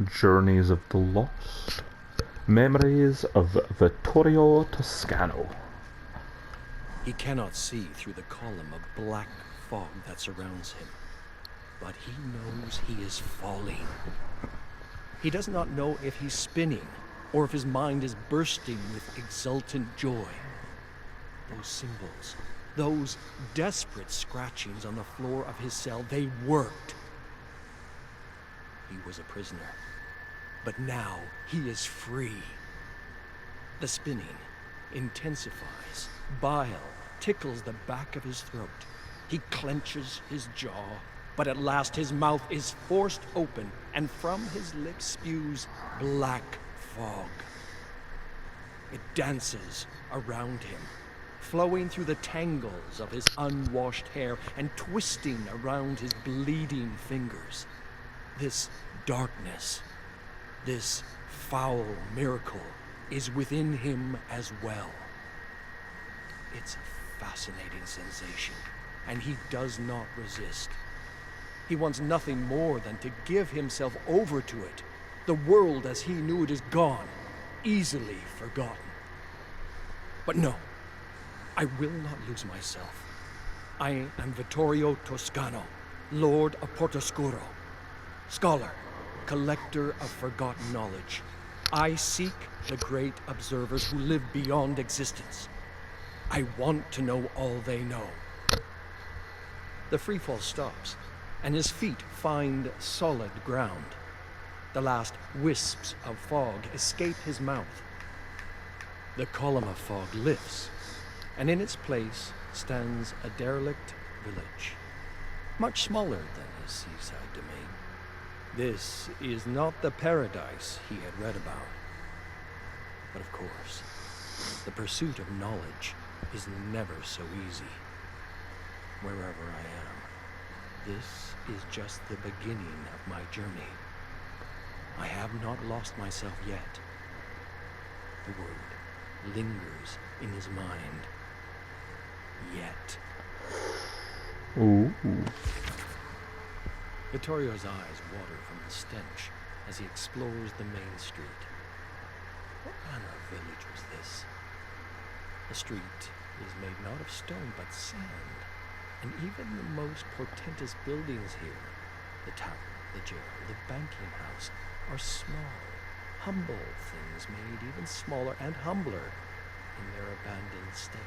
Journeys of the Lost. Memories of Vittorio Toscano. He cannot see through the column of black fog that surrounds him, but he knows he is falling. He does not know if he's spinning or if his mind is bursting with exultant joy. Those symbols, those desperate scratchings on the floor of his cell, they worked. He was a prisoner, but now he is free. The spinning intensifies. Bile tickles the back of his throat. He clenches his jaw, but at last his mouth is forced open, and from his lips spews black fog. It dances around him, flowing through the tangles of his unwashed hair and twisting around his bleeding fingers. This darkness, this foul miracle, is within him as well. It's a fascinating sensation, and he does not resist. He wants nothing more than to give himself over to it. The world as he knew it is gone, easily forgotten. But no, I will not lose myself. I am Vittorio Toscano, Lord of Portoscuro, scholar, collector of forgotten knowledge. I seek the great observers who live beyond existence. I want to know all they know. The freefall stops, and his feet find solid ground. The last wisps of fog escape his mouth. The column of fog lifts, and in its place stands a derelict village, much smaller than his seaside domain. This is not the paradise he had read about. But of course, the pursuit of knowledge is never so easy. Wherever I am, this is just the beginning of my journey. I have not lost myself yet. The word lingers in his mind. Yet. Ooh. Vittorio's eyes water from the stench as he explores the main street. What manner of village was this? The street is made not of stone but sand, and even the most portentous buildings here, the tower, the jail, the banking house, are small, humble things made even smaller and humbler in their abandoned state.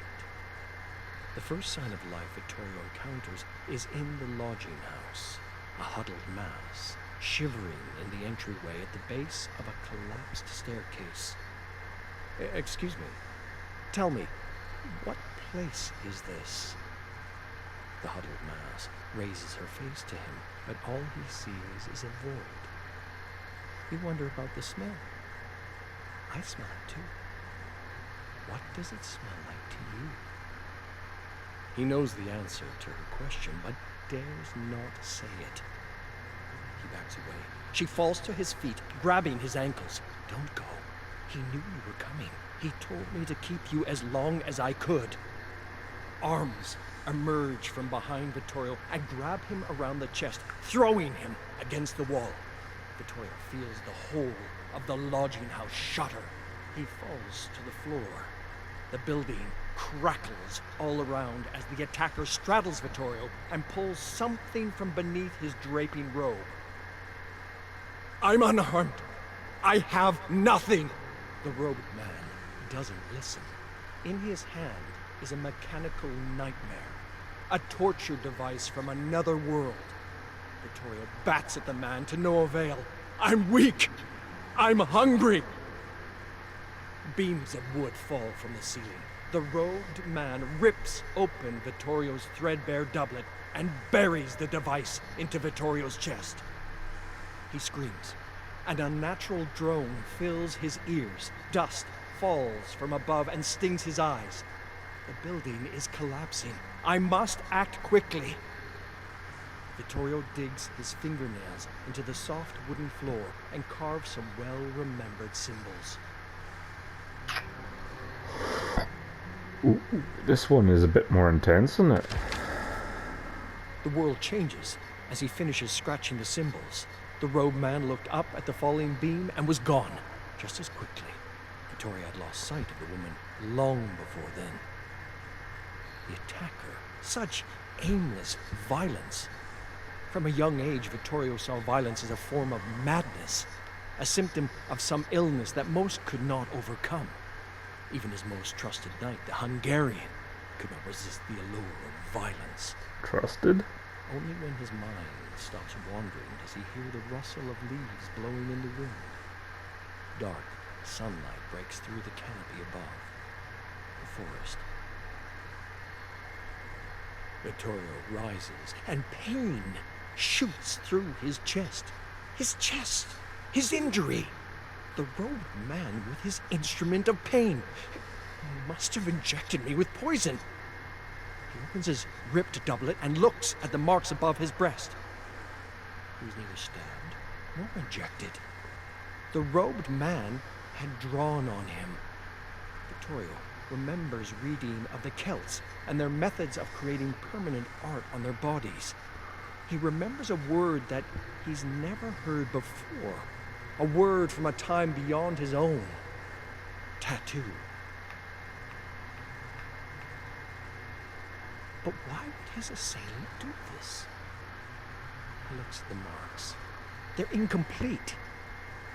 The first sign of life Vittorio encounters is in the lodging house, a huddled mass, shivering in the entryway at the base of a collapsed staircase. Excuse me, tell me, what place is this? The huddled mass raises her face to him, but all he sees is a void. You wonder about the smell. I smell it too. What does it smell like to you? He knows the answer to her question, but dares not say it. He backs away. She falls to his feet, grabbing his ankles. Don't go. He knew you were coming. He told me to keep you as long as I could. Arms emerge from behind Vittorio and grab him around the chest, throwing him against the wall. Vittorio feels the whole of the lodging house shudder. He falls to the floor. The building crackles all around as the attacker straddles Vittorio and pulls something from beneath his draping robe. I'm unarmed. I have nothing. The robed man doesn't listen. In his hand is a mechanical nightmare, a torture device from another world. Vittorio bats at the man to no avail. I'm weak. I'm hungry. Beams of wood fall from the ceiling. The robed man rips open Vittorio's threadbare doublet and buries the device into Vittorio's chest. He screams. An unnatural drone fills his ears. Dust falls from above and stings his eyes. The building is collapsing. I must act quickly. Vittorio digs his fingernails into the soft wooden floor and carves some well-remembered symbols. Ooh, this one is a bit more intense, isn't it? The world changes as he finishes scratching the symbols. The robed man looked up at the falling beam and was gone, just as quickly. Vittorio had lost sight of the woman long before then. The attacker, such aimless violence. From a young age, Vittorio saw violence as a form of madness, a symptom of some illness that most could not overcome. Even his most trusted knight, the Hungarian, could not resist the allure of violence. Trusted? Only when his mind stops wandering does he hear the rustle of leaves blowing in the wind. Dark sunlight breaks through the canopy above. The forest. Vittorio rises, and pain shoots through his chest. His chest! His injury! The robed man with his instrument of pain. He must have injected me with poison. He opens his ripped doublet and looks at the marks above his breast. He was neither stabbed nor injected. The robed man had drawn on him. Vittorio remembers reading of the Celts and their methods of creating permanent art on their bodies. He remembers a word that he's never heard before, a word from a time beyond his own. Tattoo. But why would his assailant do this? He looks at the marks. They're incomplete.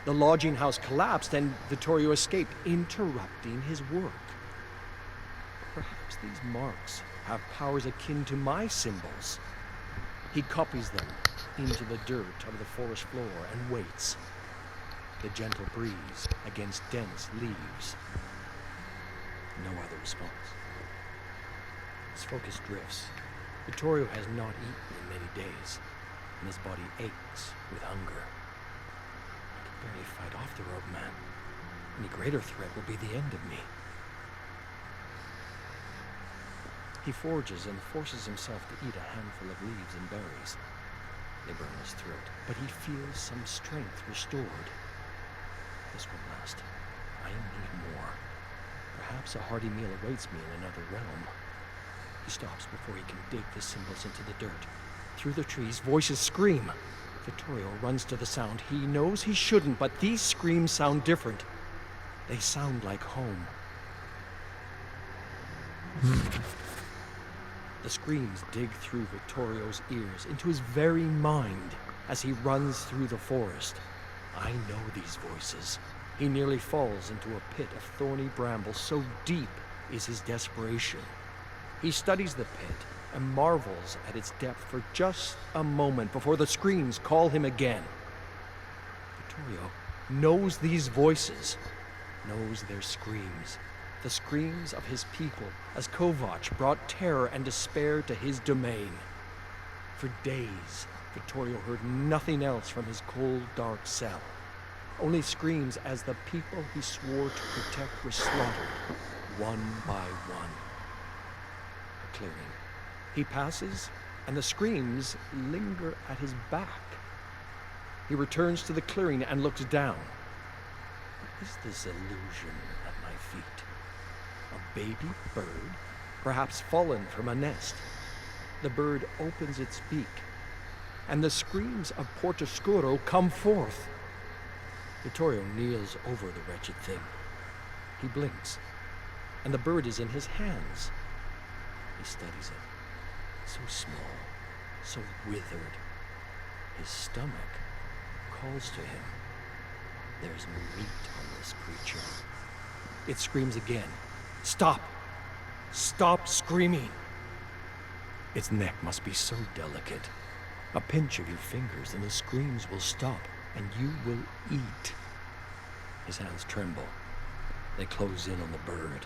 The lodging house collapsed and Vittorio escaped, interrupting his work. Perhaps these marks have powers akin to my symbols. He copies them into the dirt of the forest floor and waits. The gentle breeze against dense leaves. No other response. His focus drifts. Vittorio has not eaten in many days, and his body aches with hunger. I can barely fight off the robed man. Any greater threat will be the end of me. He forges and forces himself to eat a handful of leaves and berries. They burn his throat, but he feels some strength restored. This won't last. I need more. Perhaps a hearty meal awaits me in another realm. He stops before he can dig the symbols into the dirt. Through the trees, voices scream. Vittorio runs to the sound. He knows he shouldn't, but these screams sound different. They sound like home. The screams dig through Vittorio's ears, into his very mind, as he runs through the forest. I know these voices. He nearly falls into a pit of thorny bramble, so deep is his desperation. He studies the pit and marvels at its depth for just a moment before the screams call him again. Vittorio knows these voices, knows their screams. The screams of his people as Kovac brought terror and despair to his domain. For days, Vittorio heard nothing else from his cold, dark cell. Only screams as the people he swore to protect were slaughtered, one by one. A clearing. He passes, and the screams linger at his back. He returns to the clearing and looks down. What is this illusion at my feet? A baby bird, perhaps fallen from a nest. The bird opens its beak, and the screams of Portoscuro come forth. Vittorio kneels over the wretched thing. He blinks, and the bird is in his hands. He studies it, so small, so withered. His stomach calls to him. There's meat on this creature. It screams again. Stop! Stop screaming! Its neck must be so delicate. A pinch of your fingers and the screams will stop, and you will eat. His hands tremble. They close in on the bird.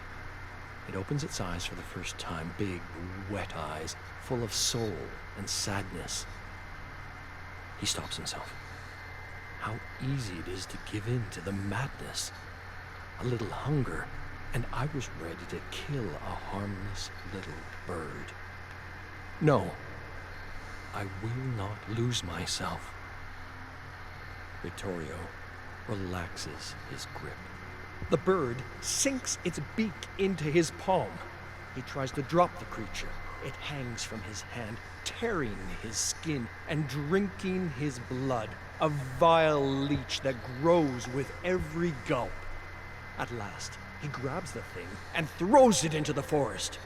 It opens its eyes for the first time, big, wet eyes, full of soul and sadness. He stops himself. How easy it is to give in to the madness. A little hunger, and I was ready to kill a harmless little bird. No, I will not lose myself. Vittorio relaxes his grip. The bird sinks its beak into his palm. He tries to drop the creature, It hangs from his hand, tearing his skin and drinking his blood, a vile leech that grows with every gulp. At last, he grabs the thing and throws it into the forest.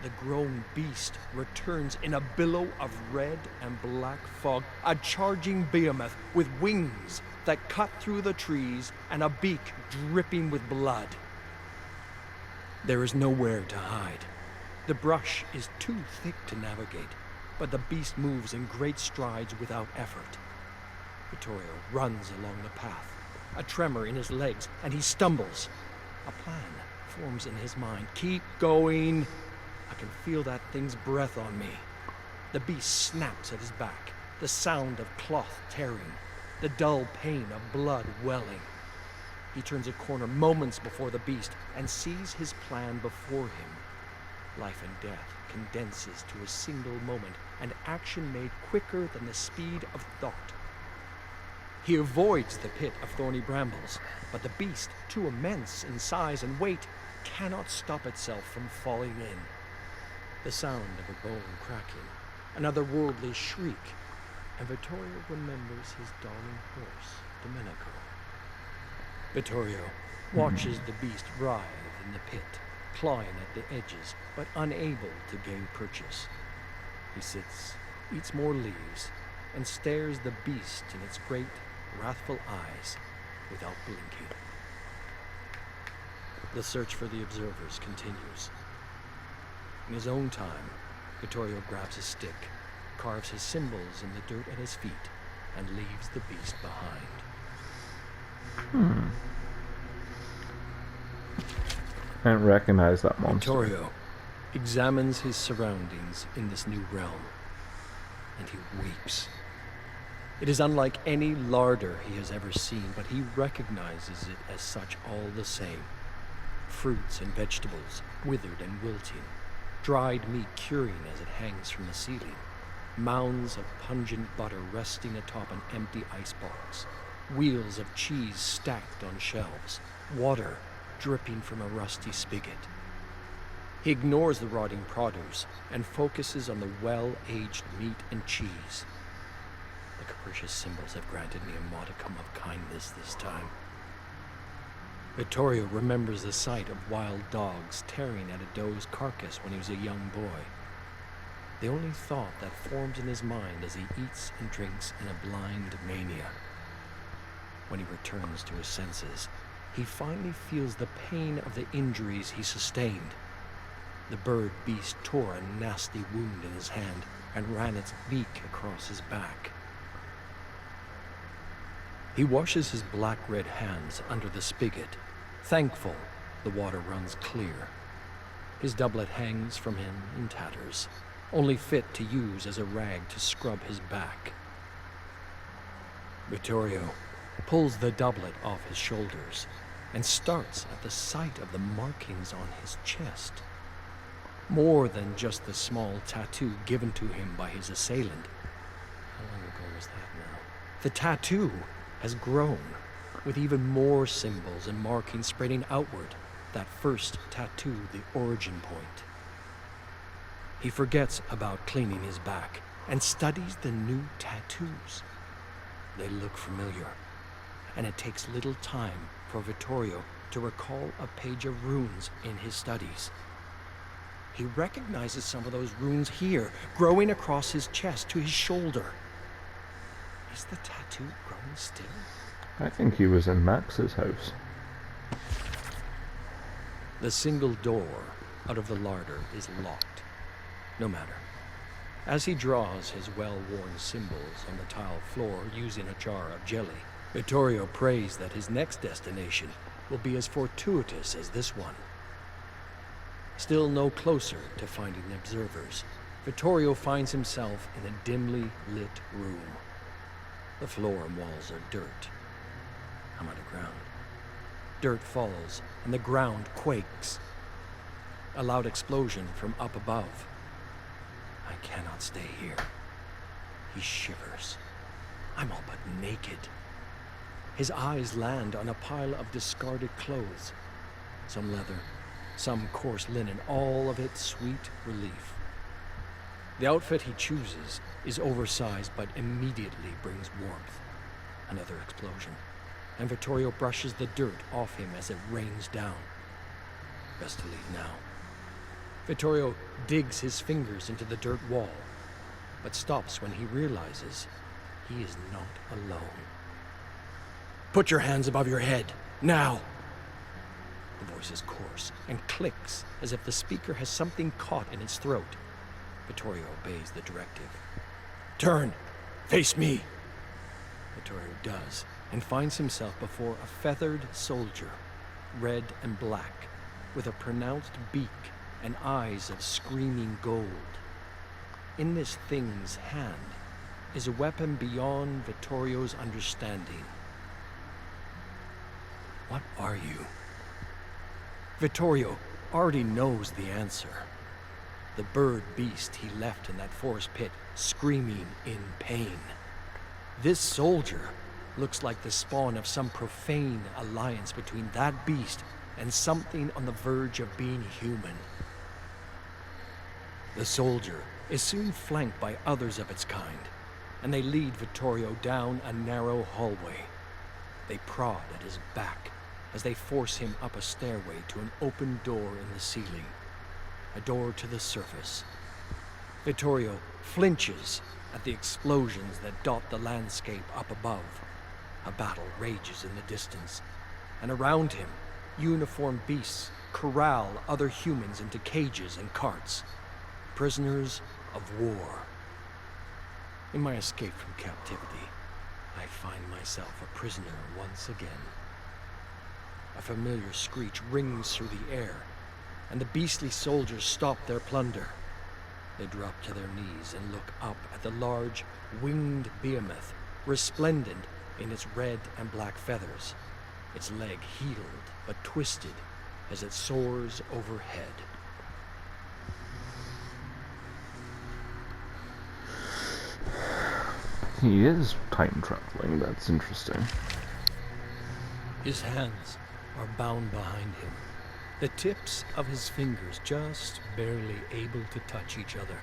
The grown beast returns in a billow of red and black fog, a charging behemoth with wings that cut through the trees and a beak dripping with blood. There is nowhere to hide. The brush is too thick to navigate, but the beast moves in great strides without effort. Vittorio runs along the path, a tremor in his legs, and he stumbles. A plan forms in his mind. Keep going. I can feel that thing's breath on me. The beast snaps at his back, the sound of cloth tearing, the dull pain of blood welling. He turns a corner moments before the beast and sees his plan before him. Life and death condenses to a single moment, and action made quicker than the speed of thought. He avoids the pit of thorny brambles, but the beast, too immense in size and weight, cannot stop itself from falling in. The sound of a bone cracking, an otherworldly shriek, and Vittorio remembers his darling horse, Domenico. Vittorio watches the beast writhe in the pit, clawing at the edges, but unable to gain purchase. He sits, eats more leaves, and stares the beast in its great, wrathful eyes without blinking. The search for the observers continues. In his own time, Vittorio grabs a stick, carves his symbols in the dirt at his feet, and leaves the beast behind. I don't recognize that monster. Vittorio examines his surroundings in this new realm, and he weeps. It is unlike any larder he has ever seen, but he recognizes it as such all the same. Fruits and vegetables, withered and wilting, dried meat curing as it hangs from the ceiling, mounds of pungent butter resting atop an empty icebox, wheels of cheese stacked on shelves, water dripping from a rusty spigot. He ignores the rotting produce and focuses on the well-aged meat and cheese. The capricious symbols have granted me a modicum of kindness this time. Vittorio remembers the sight of wild dogs tearing at a doe's carcass when he was a young boy. The only thought that forms in his mind as he eats and drinks in a blind mania. When he returns to his senses, he finally feels the pain of the injuries he sustained. The bird beast tore a nasty wound in his hand and ran its beak across his back. He washes his black-red hands under the spigot, thankful the water runs clear. His doublet hangs from him in tatters, only fit to use as a rag to scrub his back. Vittorio pulls the doublet off his shoulders and starts at the sight of the markings on his chest. More than just the small tattoo given to him by his assailant. How long ago was that now? The tattoo has grown, with even more symbols and markings spreading outward, that first tattoo the origin point. He forgets about cleaning his back and studies the new tattoos. They look familiar, and it takes little time for Vittorio to recall a page of runes in his studies. He recognizes some of those runes here, growing across his chest to his shoulder. Is the tattoo growing still? I think he was in Max's house. The single door out of the larder is locked. No matter. As he draws his well-worn symbols on the tile floor using a jar of jelly, Vittorio prays that his next destination will be as fortuitous as this one. Still no closer to finding the observers, Vittorio finds himself in a dimly lit room. The floor and walls are dirt. I'm underground. Dirt falls, and the ground quakes. A loud explosion from up above. I cannot stay here. He shivers. I'm all but naked. His eyes land on a pile of discarded clothes. Some leather, some coarse linen, all of it sweet relief. The outfit he chooses is oversized but immediately brings warmth. Another explosion, and Vittorio brushes the dirt off him as it rains down. Best to leave now. Vittorio digs his fingers into the dirt wall, but stops when he realizes he is not alone. Put your hands above your head, now! The voice is coarse and clicks as if the speaker has something caught in its throat. Vittorio obeys the directive. Turn! Face me! Vittorio does, and finds himself before a feathered soldier, red and black, with a pronounced beak and eyes of screaming gold. In this thing's hand is a weapon beyond Vittorio's understanding. What are you? Vittorio already knows the answer. The bird beast he left in that forest pit, screaming in pain. This soldier looks like the spawn of some profane alliance between that beast and something on the verge of being human. The soldier is soon flanked by others of its kind, and they lead Vittorio down a narrow hallway. They prod at his back as they force him up a stairway to an open door in the ceiling, a door to the surface. Vittorio flinches at the explosions that dot the landscape up above. A battle rages in the distance, and around him, uniformed beasts corral other humans into cages and carts. Prisoners of war. In my escape from captivity, I find myself a prisoner once again. A familiar screech rings through the air, and the beastly soldiers stop their plunder. They drop to their knees and look up at the large, winged behemoth, resplendent in its red and black feathers, its leg healed but twisted as it soars overhead. He is time traveling, that's interesting. His hands are bound behind him, the tips of his fingers just barely able to touch each other.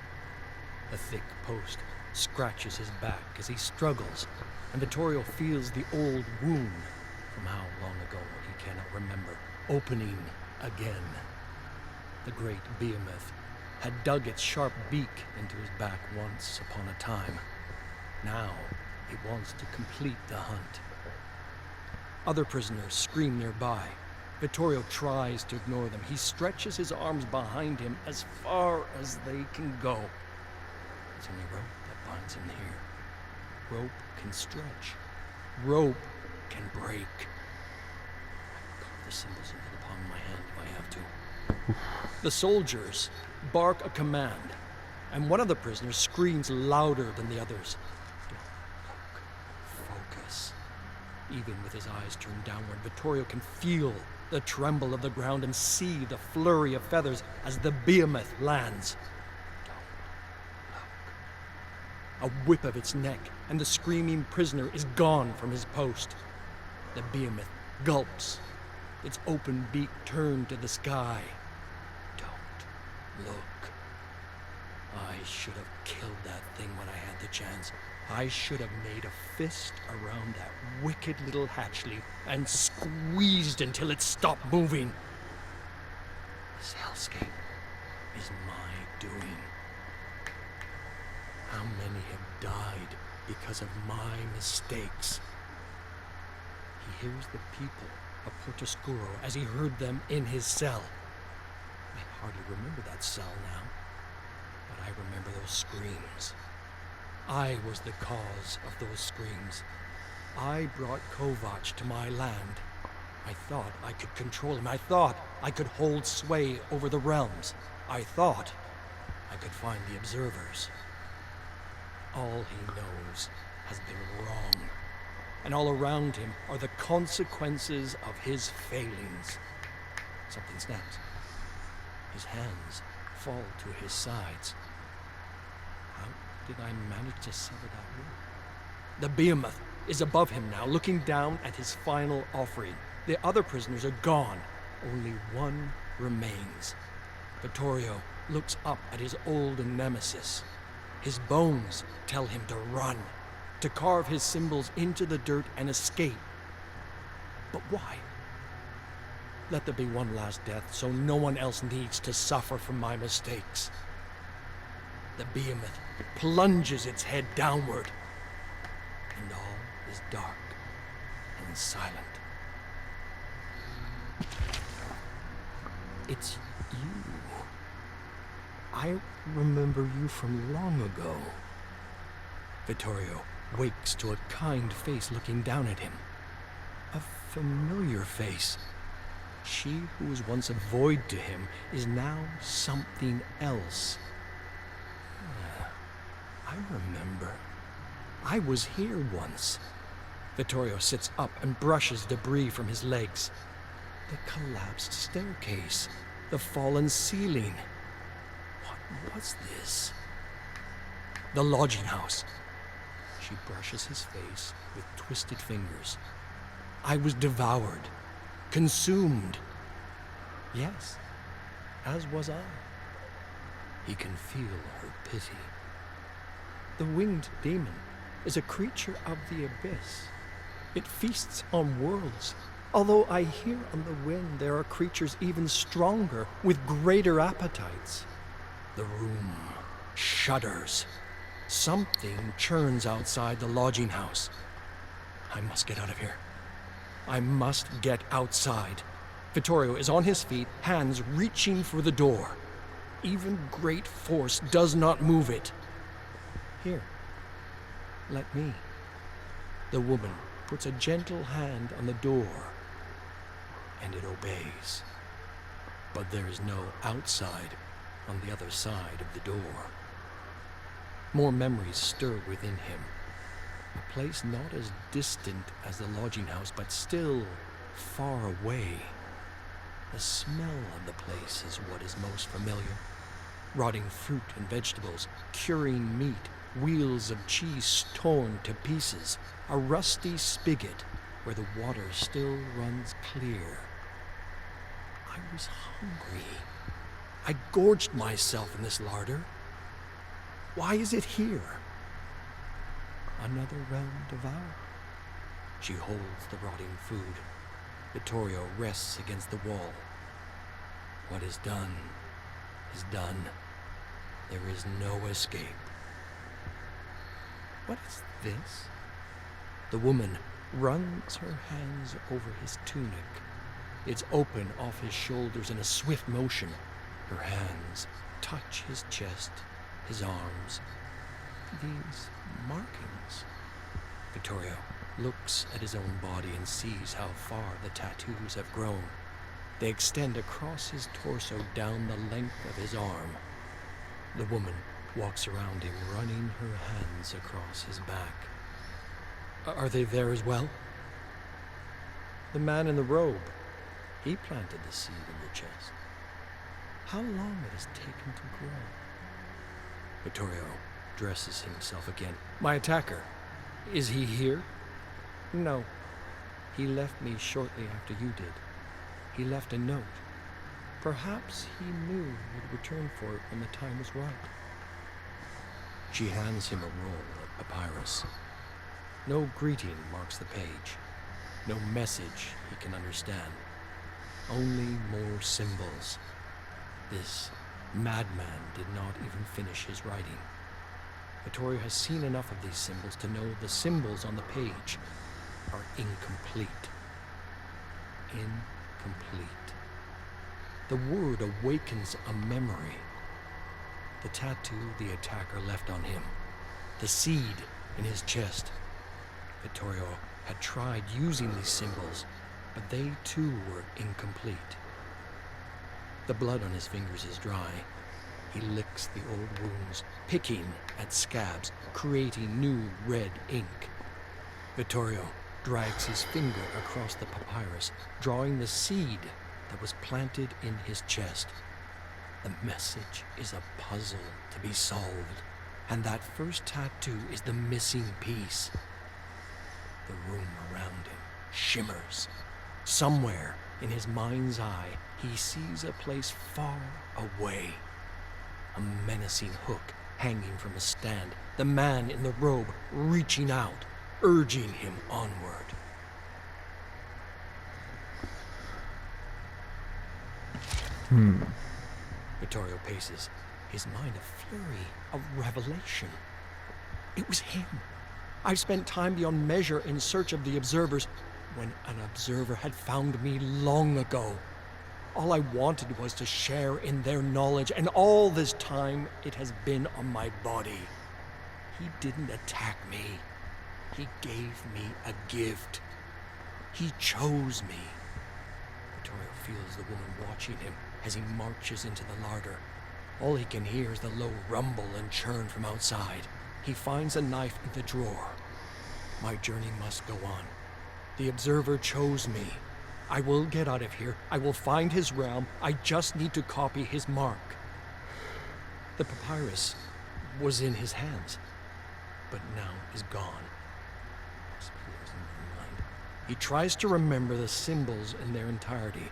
A thick post scratches his back as he struggles, and Vittorio feels the old wound from how long ago he cannot remember opening again. The great behemoth had dug its sharp beak into his back once upon a time. Now it wants to complete the hunt. Other prisoners scream nearby. Vittorio tries to ignore them. He stretches his arms behind him as far as they can go. It's only rope that binds him here. Rope can stretch. Rope can break. I carve the symbols into the palm of my hand if I have to. The soldiers bark a command, and one of the prisoners screams louder than the others. Focus. Even with his eyes turned downward, Vittorio can feel the tremble of the ground and see the flurry of feathers as the behemoth lands. Don't look. A whip of its neck, and the screaming prisoner is gone from his post. The behemoth gulps, its open beak turned to the sky. Don't look. I should have killed that thing when I had the chance. I should have made a fist around that wicked little hatchling and squeezed until it stopped moving. This hellscape is my doing. How many have died because of my mistakes? He hears the people of Portoscuro as he heard them in his cell. I hardly remember that cell now, but I remember those screams. I was the cause of those screams. I brought Kovac to my land. I thought I could control him. I thought I could hold sway over the realms. I thought I could find the observers. All he knows has been wrong, and all around him are the consequences of his failings. Something snaps. His hands fall to his sides. How did I manage to sever that rope? The behemoth is above him now, looking down at his final offering. The other prisoners are gone. Only one remains. Vittorio looks up at his old nemesis. His bones tell him to run, to carve his symbols into the dirt and escape. But why? Let there be one last death so no one else needs to suffer from my mistakes. The behemoth plunges its head downward, and all is dark and silent. It's you. I remember you from long ago. Vittorio wakes to a kind face looking down at him. A familiar face. She who was once a void to him is now something else. I remember. I was here once. Vittorio sits up and brushes debris from his legs. The collapsed staircase. The fallen ceiling. What was this? The lodging house. She brushes his face with twisted fingers. I was devoured. Consumed. Yes, as was I. He can feel her pity. The winged demon is a creature of the abyss. It feasts on worlds, although I hear on the wind there are creatures even stronger, with greater appetites. The room shudders. Something churns outside the lodging house. I must get out of here. I must get outside. Vittorio is on his feet, hands reaching for the door. Even great force does not move it. Here, let me. The woman puts a gentle hand on the door, and it obeys. But there is no outside on the other side of the door. More memories stir within him. A place not as distant as the lodging house, but still far away. The smell of the place is what is most familiar. Rotting fruit and vegetables, curing meat, wheels of cheese torn to pieces, a rusty spigot where the water still runs clear. I was hungry. I gorged myself in this larder. Why is it here? Another round devoured. She holds the rotting food. Vittorio rests against the wall. What is done is done. There is no escape. What is this? The woman runs her hands over his tunic. It's open off his shoulders in a swift motion. Her hands touch his chest, his arms. These markings. Vittorio looks at his own body and sees how far the tattoos have grown. They extend across his torso down the length of his arm. The woman walks around him, running her hands across his back. Are they there as well? The man in the robe. He planted the seed in the chest. How long it has taken to grow. Vittorio dresses himself again. My attacker. Is he here? No. He left me shortly after you did. He left a note. Perhaps he knew you'd return for it when the time was right. She hands him a roll of papyrus. No greeting marks the page. No message he can understand. Only more symbols. This madman did not even finish his writing. Vittorio has seen enough of these symbols to know the symbols on the page are incomplete. Incomplete. The word awakens a memory. The tattoo the attacker left on him. The seed in his chest. Vittorio had tried using these symbols, but they too were incomplete. The blood on his fingers is dry. He licks the old wounds, picking at scabs, creating new red ink. Vittorio drags his finger across the papyrus, drawing the seed that was planted in his chest. The message is a puzzle to be solved, and that first tattoo is the missing piece. The room around him shimmers. Somewhere, In his mind's eye, he sees a place far away. A menacing hook hanging from a stand. The man in the robe reaching out, urging him onward. Vittorio paces, his mind a flurry of revelation. It was him. I've spent time beyond measure in search of the observers, when an observer had found me long ago. All I wanted was to share in their knowledge, and all this time it has been on my body. He didn't attack me. He gave me a gift. He chose me. Vittorio feels the woman watching him as he marches into the larder. All he can hear is the low rumble and churn from outside. He finds a knife in the drawer. My journey must go on. The observer chose me. I will get out of here. I will find his realm. I just need to copy his mark. The papyrus was in his hands, but now is gone. He tries to remember the symbols in their entirety,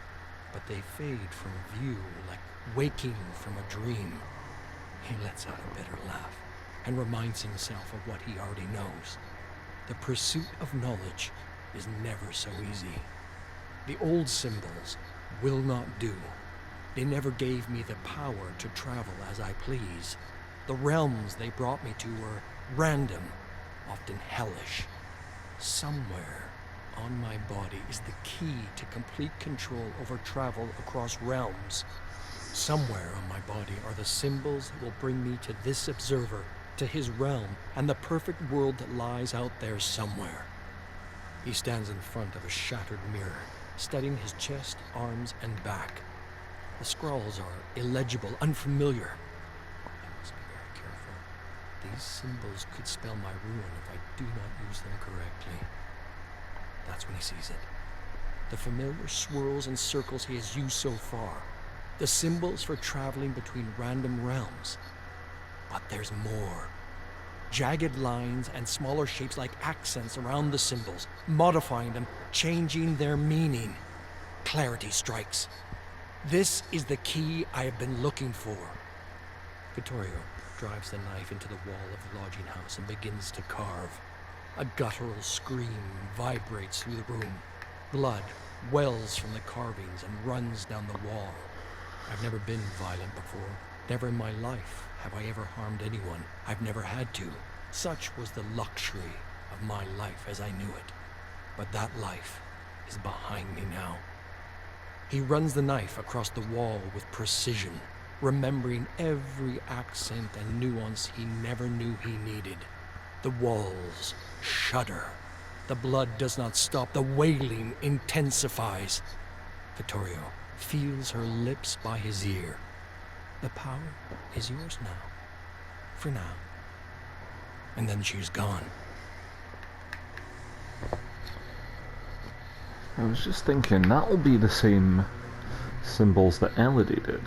but they fade from view like waking from a dream. He lets out a bitter laugh and reminds himself of what he already knows. The pursuit of knowledge is never so easy. The old symbols will not do. They never gave me the power to travel as I please. The realms they brought me to were random, often hellish. Somewhere on my body is the key to complete control over travel across realms. Somewhere on my body are the symbols that will bring me to this observer, to his realm, and the perfect world that lies out there somewhere. He stands in front of a shattered mirror, studying his chest, arms, and back. The scrawls are illegible, unfamiliar. I must be very careful. These symbols could spell my ruin if I do not use them correctly. That's when he sees it. The familiar swirls and circles he has used so far. The symbols for traveling between random realms. But there's more. Jagged lines and smaller shapes like accents around the symbols, modifying them, changing their meaning. Clarity strikes. This is the key I have been looking for. Vittorio drives the knife into the wall of the lodging house and begins to carve. A guttural scream vibrates through the room. Blood wells from the carvings and runs down the wall. I've never been violent before. Never in my life have I ever harmed anyone. I've never had to. Such was the luxury of my life as I knew it. But that life is behind me now. He runs the knife across the wall with precision, remembering every accent and nuance he never knew he needed. The walls shudder. The blood does not stop. The wailing intensifies. Vittorio feels her lips by his ear. The power is yours now. For now. And then she's gone. I was just thinking, that'll be the same symbols that Elodie did.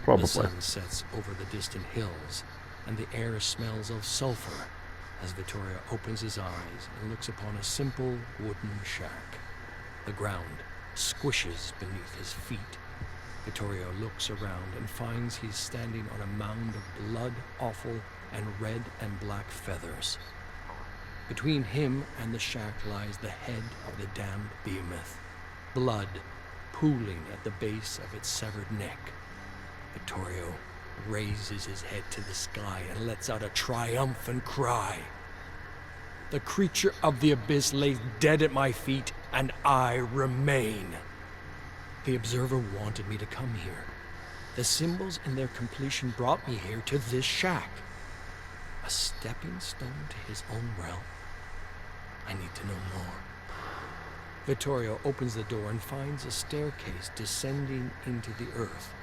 Probably. The sun sets over the distant hills, and the air smells of sulfur as Vittorio opens his eyes and looks upon a simple wooden shack. The ground squishes beneath his feet. Vittorio looks around and finds he's standing on a mound of blood, offal, and red and black feathers. Between him and the shack lies the head of the damned behemoth, blood pooling at the base of its severed neck. Vittorio raises his head to the sky and lets out a triumphant cry. The creature of the abyss lays dead at my feet, and I remain. The observer wanted me to come here. The symbols and their completion brought me here to this shack. A stepping stone to his own realm. I need to know more. Vittorio opens the door and finds a staircase descending into the earth.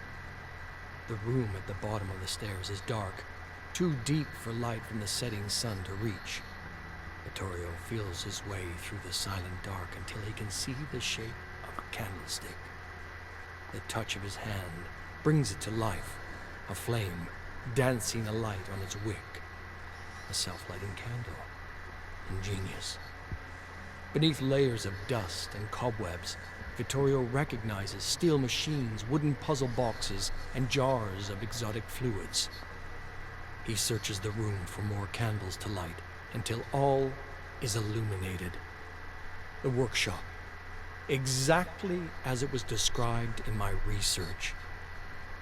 The room at the bottom of the stairs is dark, too deep for light from the setting sun to reach. Vittorio feels his way through the silent dark until he can see the shape of a candlestick. The touch of his hand brings it to life, a flame dancing a light on its wick. A self-lighting candle. Ingenious. Beneath layers of dust and cobwebs, Vittorio recognizes steel machines, wooden puzzle boxes, and jars of exotic fluids. He searches the room for more candles to light until all is illuminated. The workshop, exactly as it was described in my research.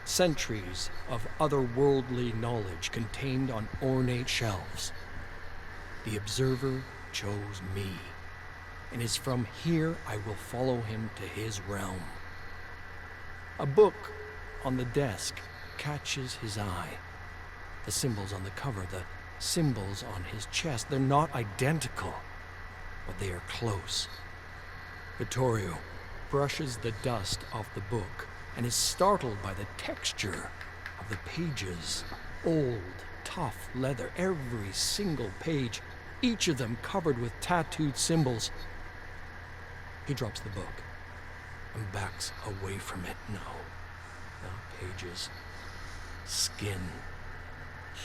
Centuries of otherworldly knowledge contained on ornate shelves. The observer chose me, and it's from here I will follow him to his realm. A book on the desk catches his eye. The symbols on the cover, the symbols on his chest, they're not identical, but they are close. Vittorio brushes the dust off the book and is startled by the texture of the pages. Old, tough leather, every single page, each of them covered with tattooed symbols. He drops the book and backs away from it. No, not pages. Skin.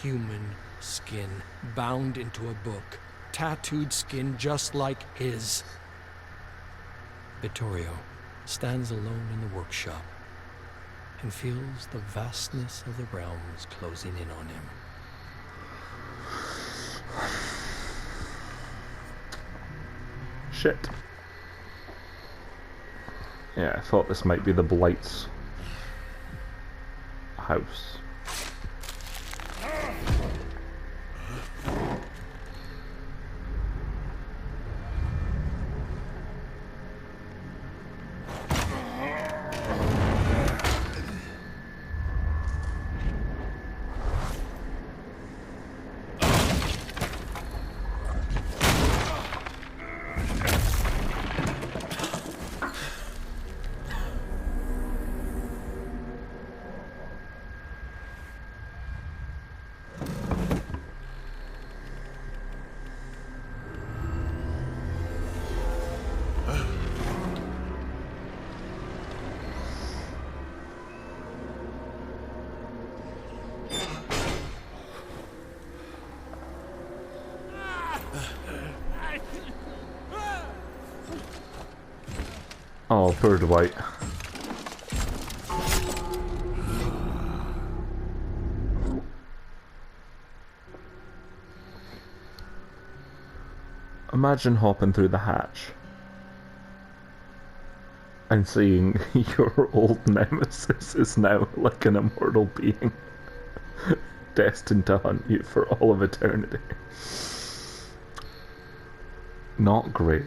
Human skin, bound into a book. Tattooed skin just like his. Vittorio stands alone in the workshop and feels the vastness of the realms closing in on him. Shit. Yeah, I thought this might be the Blight's house. Oh, poor Dwight. Imagine hopping through the hatch and seeing your old nemesis is now like an immortal being destined to hunt you for all of eternity. Not great.